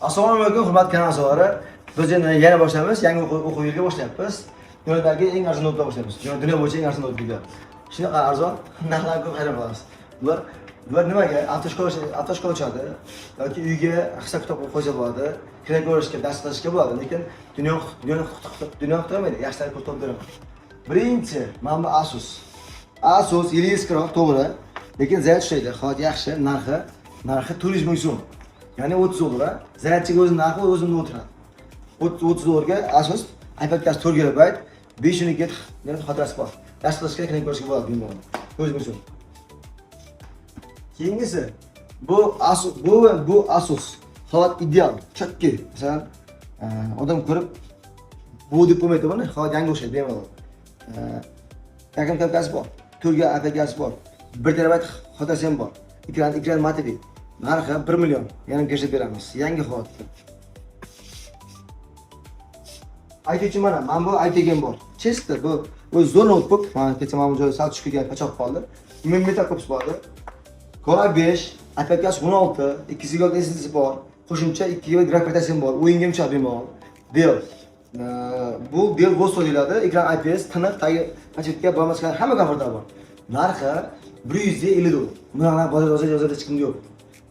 Assalomu alaykum, hurmatli kanal a'zolari. Biz endi yana boshlaymiz. Yangi o'quv yiliga boshlayapmiz. Dunyodagi eng arzon notlar boshlaymiz. Dunyo bo'yicha eng arzon notlar. Shunaqa arzon, narxlar ko'p hayron qolasiz. Bular nimaga? Avtoshkola ochadi yoki uyga hisob kitob qo'ysa bo'ladi. Kira ko'rishga, dars qilishga bo'ladi, lekin dunyo qidirmaydi. Yaxshilar ko'p to'p beraman. Birinchi, mana bu Asus. Asus yili eskiroq, to'g'ri, lekin zaryad ishlaydi. Hozir yaxshi, narxi 400 ming so'm. Ya'ni 30 dollar. Zaryadchiga o'zi narxi o'zimda o'tiradi. 30 dollarga Asus iPadkasi 4 GB, 512 xotirasi bor. Dars qilishga kerak ko'rishga bo'ladi bemalol. O'zim uchun. Keyingisi bu Asus holat ideal, chakki. Masalan, odam ko'rib bu deb qo'ymaydi buni, holat yangi o'xshaydi bemalol. Kamkasi bor. 4 ga iPadkasi bor. 1 terabayt xotirasi ham bor. Ekran matli. Narxi 1 million. Yana kelishib beramiz. Yangi holatda. IT uchun mana bu IT game bor. Chester bu o'z zo'r notebook. Mana kecha mana bu joyda sal tushib ketgan, qochoq qoldi. 1000 metr ko'pis bor. Core 5, iPadkasi 16, 2 GB SSD bor. Qo'shimcha 2 GB grafik kartasi ham bor. O'yinga ham chiqadi bemalol. Dell. Bu Dell Vostro deyiladi. Ekran IPS, tiniq, tagi pachetka bo'lmasdan hamma komfortlar bor. Narxi 150 dollar. Bunaqa bozorda yozadi hech kimda yo'q.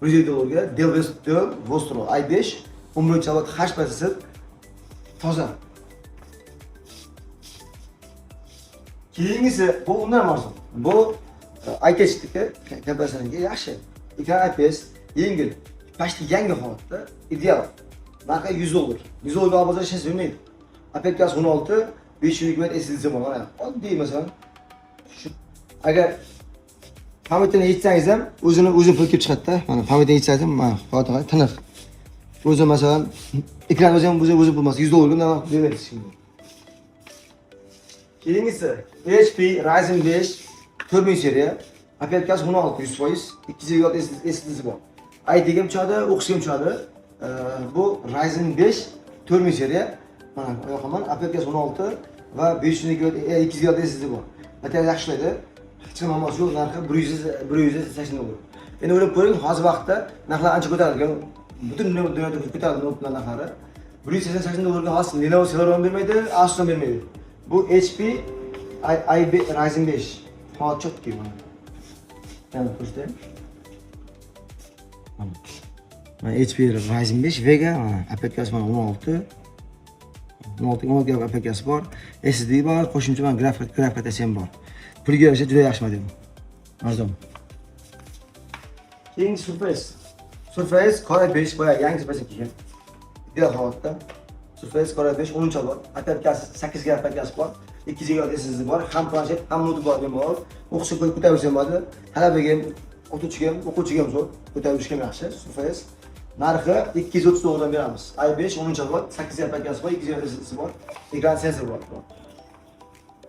150 dollarga Dell Vostro i5 11 H prosessor toza. Keyingisi bu undan arzon. Bu ITChdagi kompressoriga yaxshi. Ekran IPS, yengil, pashti yangi holatda, ideal. Narxi 100 dollar. 100 dollarga bozor ishlash bo'lmaydi. iPadkasi 16, 512 MB SSD bor. Oddiy masalan, shu agar pametini yechsangiz ham o'zi pul kelib chiqadi-da. Mana pametini yechsangiz ham mana hozir tiniq. O'zi masalan ekran o'zi ham o'zi bo'lmas. 100 dollarga nima bermaysiz shunday. Keyingisi HP Ryzen 5 4000 seriya. iPadkasi 16 100%, 2 GB SSD bor. IT ga ham chiqadi, o'qishga ham chiqadi. Bu Ryzen 5 4000 seriya. Mana bu yoqaman iPadkasi 16 va 2 GB SSD bor. Batarya yaxshi ishlaydi. Hech kim olmasa yo'q, narxi 180 dollar. Endi o'ylab ko'ring, hozir vaqtda narxlar ancha ko'tarilgan. Butun dunyoda ko'tarilgan notlar narxlari. 180 dollarga hozir Lenovo Celeron bermaydi, Asus ham bermaydi. Bu HP Ryzen 5. Hozir chotki mana. Mana ko'rsatayım. Mana HP Ryzen 5 Vega, mana iPadkasi mana 16. 16 GB iPadkasi bor, SSD bor, qo'shimcha mana grafik kartasi ham bor. Pulga yarasha juda yaxshi model. Arzon. Keyingi Surface Core 5 boya yangi Surface kelgan. Ideal holatda. Surface Core 5 10 bor. iPadkasi 8 GB iPadkasi bor. 2 GB SSD bor. Ham planshet, ham notebook bor bemalol. O'qishga ko'tarish ham bo'ladi. Talabaga ham, o'quvchiga ham zo'r. Ko'tarishga ham yaxshi. Surface. Narxi 230 dollardan beramiz. i5 10 bor, 8 GB iPadkasi bor, 2 GB SSD bor. Ekran sensor bor.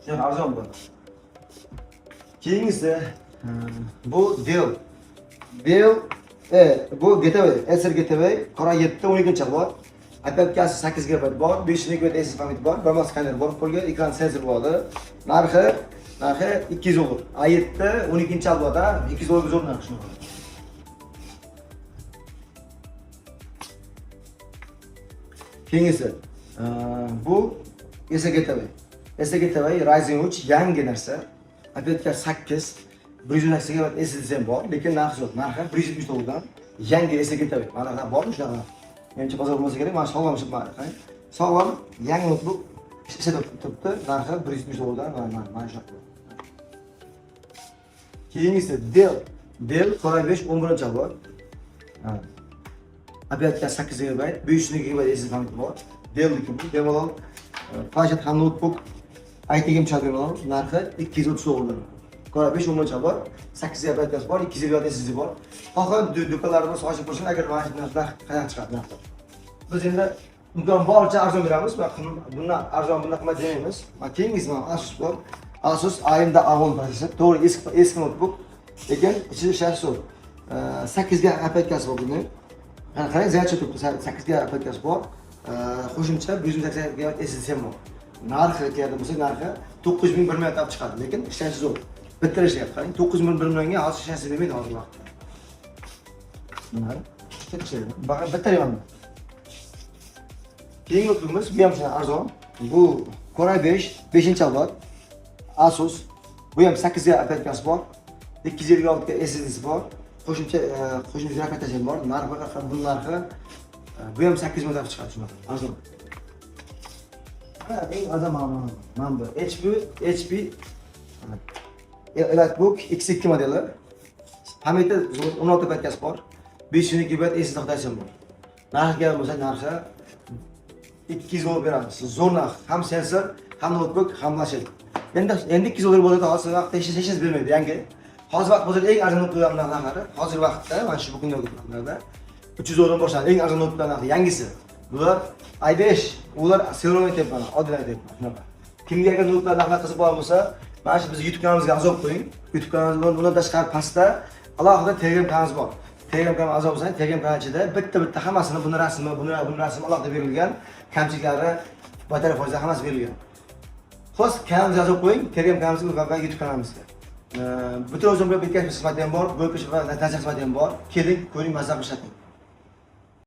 Shunday arzon bo'ladi. Keyingisi bu Dell bu Gateway, Acer Gateway Core 7 12 bor. iPadkasi 8 GB bor, 512 MB SSD pamet bor, barmoq skaner bor, qo'lga ekran sensor bo'ladi. Narxi 200 dollar. i7 12-alboda 200 dollarga zo'r narx shunday. Keyingisi bu Acer Gateway Ryzen 3 yangi narsa. iPadkasi 8, 180 GB SSD ham bor, lekin narxi yo'q. Narxi 170 dollardan yangi Acer Gateway. Mana bormi shunaqa? Menimcha bozor bo'lmasa kerak. Mana sog'lom chiqib qarang. Sog'lom yangi notebook ishlab turibdi. Narxi 170 dollardan mana shunaqa. Keyingisi Dell Core 5 11 bor. iPadkasi 8 GB, 512 GB SSD pamet bor. Dell'niki bu bemalol planshet ham notebook IT game chiqadi bemalol. Narxi 230 dollar. Core 5 11 bor, 8 GB iPadkasi bor, 2 GB SSD bor. Xohlar do'konlarimiz sochib qo'ysin, agar mana shu narxlar qayerdan chiqadi narxlar. Biz endi imkon boricha arzon beramiz va bundan arzon bundan qimmat demaymiz. Mana keyingisi mana Asus bor. Asus AMD Avon prosessor, to'g'ri eski notebook, lekin ichida ishlashi zo'r. 8 GB iPadkasi bor bundan. Qarang, zaryadchi turibdi, 8 GB iPadkasi bor. Qo'shimcha 180 GB SSD ham bor. Narxi kelgan bo'lsa, narxi 9000 1 million olib chiqadi, lekin ishlashi zo'r. Bitta ishlayapti. Qarang, 9000 1 millionga hozir ishlashni bermaydi hozir vaqtda. Mana, bitta ishlaydi. Battariya mana. Keyingi notebookimiz bu ham shunday arzon. Bu Core i5 5-avlod Asus. Bu ham 8 GB apparatchasi bor. 256 ga SSD'si bor. Qo'shimcha raketasi ham bor. Narxi bu narxi bu ham 8 ming chiqadi shunaqa. Arzon. Eng arzon mana bu HP Elitebook X2 modeli. Pametda 16 apparatchasi bor. 500 GB SSD taxtasi ham bor. Narxiga bo'lsa narxi 200 dollar beramiz. Zo'r narx. Ham sensor, ham notebook, ham planshet. Endi 200 dollar bo'ladi, hozir vaqtda hech bermaydi yangi. Hozir vaqt bo'lsa eng arzon notebooklar narxlari, hozir vaqtda mana shu bugungi kunlarda 300 dollardan boshlanadi eng arzon notebooklar narxi yangisi. Bular i5, ular Celeron deb mana, oddiy deb shunaqa. Kimga agar notebooklar narxlari qiziq bo'lsa, mana shu biz YouTube kanalimizga a'zo qo'ying. YouTube kanalimizdan bundan tashqari pastda alohida Telegram kanalimiz bor. Telegram kanal a'zo bo'lsangiz, Telegram kanal ichida bitta hammasini buni rasmi, buni rasmi alohida berilgan, kamchiliklari, batariya foizlari hammasi berilgan. Xo'sh, kanalimizga a'zo qo'ying, Telegram kanalimizga va YouTube kanalimizga. Butun o'zim bilan bitgan xizmat ham bor, bo'lib va natija xizmati ham bor. Keling, ko'ring, mazza qilishing.